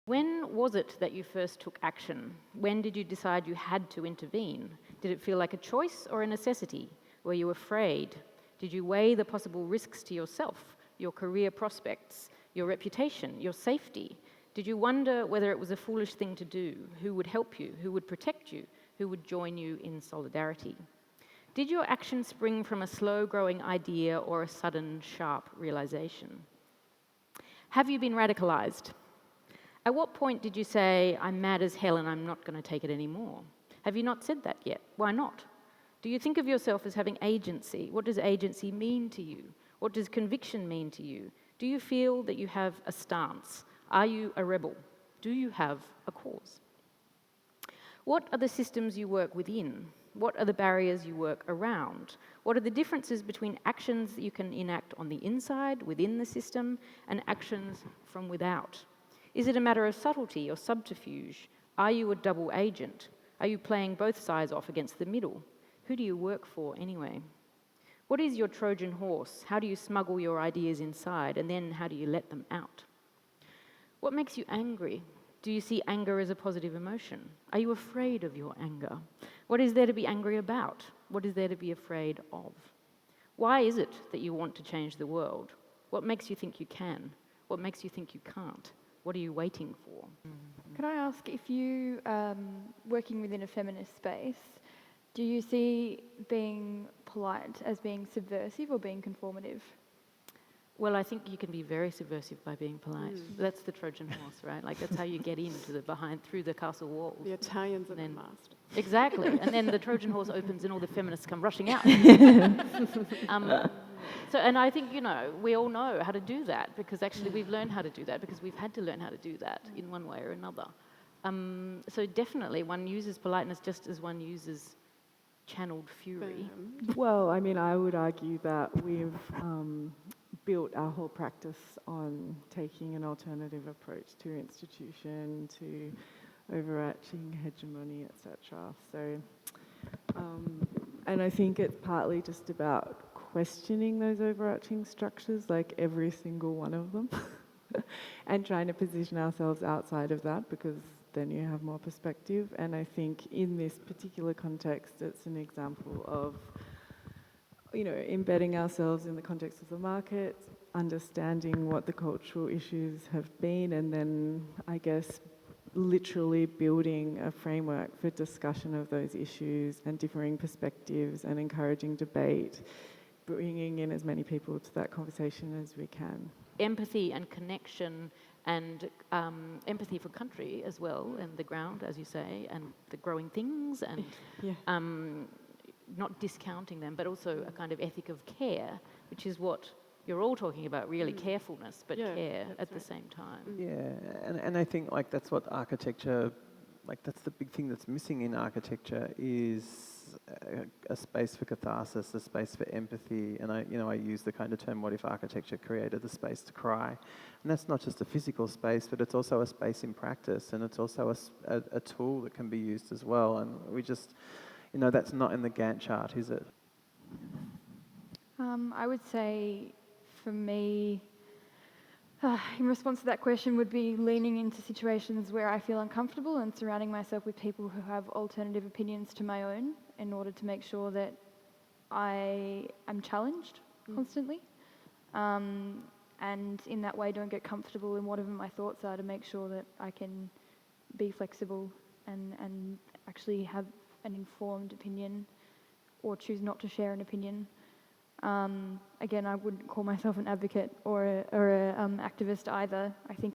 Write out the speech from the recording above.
When was it that you first took action? When did you decide you had to intervene? Did it feel like a choice or a necessity? Were you afraid? Did you weigh the possible risks to yourself, your career prospects, your reputation, your safety? Did you wonder whether it was a foolish thing to do? Who would help you? Who would protect you? Who would join you in solidarity? Did your action spring from a slow-growing idea or a sudden, sharp realization? Have you been radicalized? At what point did you say, I'm mad as hell and I'm not going to take it anymore? Have you not said that yet? Why not? Do you think of yourself as having agency? What does agency mean to you? What does conviction mean to you? Do you feel that you have a stance? Are you a rebel? Do you have a cause? What are the systems you work within? What are the barriers you work around? What are the differences between actions that you can enact on the inside, within the system, and actions from without? Is it a matter of subtlety or subterfuge? Are you a double agent? Are you playing both sides off against the middle? Who do you work for anyway? What is your Trojan horse? How do you smuggle your ideas inside, and then how do you let them out? What makes you angry? Do you see anger as a positive emotion? Are you afraid of your anger? What is there to be angry about? What is there to be afraid of? Why is it that you want to change the world? What makes you think you can? What makes you think you can't? What are you waiting for? Can I ask, if you working within a feminist space, do you see being polite as being subversive or being conformative? Well, I think you can be very subversive by being polite. That's the Trojan horse, right? Like, that's how you get into the through the castle walls. The Italians are the mast. Exactly. And then the Trojan horse opens and all the feminists come rushing out. And I think, we all know how to do that, because actually we've learned how to do that, because we've had to learn how to do that in one way or another. So definitely one uses politeness just as one uses channeled fury. Well, I mean, I would argue that we've built our whole practice on taking an alternative approach to institution, to overarching hegemony, etc. So, and I think it's partly just about questioning those overarching structures, like every single one of them, and trying to position ourselves outside of that, because then you have more perspective. And I think in this particular context, it's an example of, embedding ourselves in the context of the market, understanding what the cultural issues have been, and then, I guess, literally building a framework for discussion of those issues and differing perspectives and encouraging debate, bringing in as many people to that conversation as we can. Empathy and connection, and empathy for country as well, and the ground, as you say, and the growing things, and not discounting them, but also a kind of ethic of care, which is what you're all talking about, really, carefulness, but care at the same time. Yeah, and I think that's what architecture, that's the big thing that's missing in architecture, is a space for catharsis, a space for empathy. And I use the kind of term, what if architecture created the space to cry? And that's not just a physical space, but it's also a space in practice, and it's also a tool that can be used as well. And we just, that's not in the Gantt chart, is it? I would say, for me, in response to that question, would be leaning into situations where I feel uncomfortable and surrounding myself with people who have alternative opinions to my own, in order to make sure that I am challenged constantly, and in that way don't get comfortable in whatever my thoughts are, to make sure that I can be flexible and actually have an informed opinion, or choose not to share an opinion. Again, I wouldn't call myself an advocate or a activist either. I think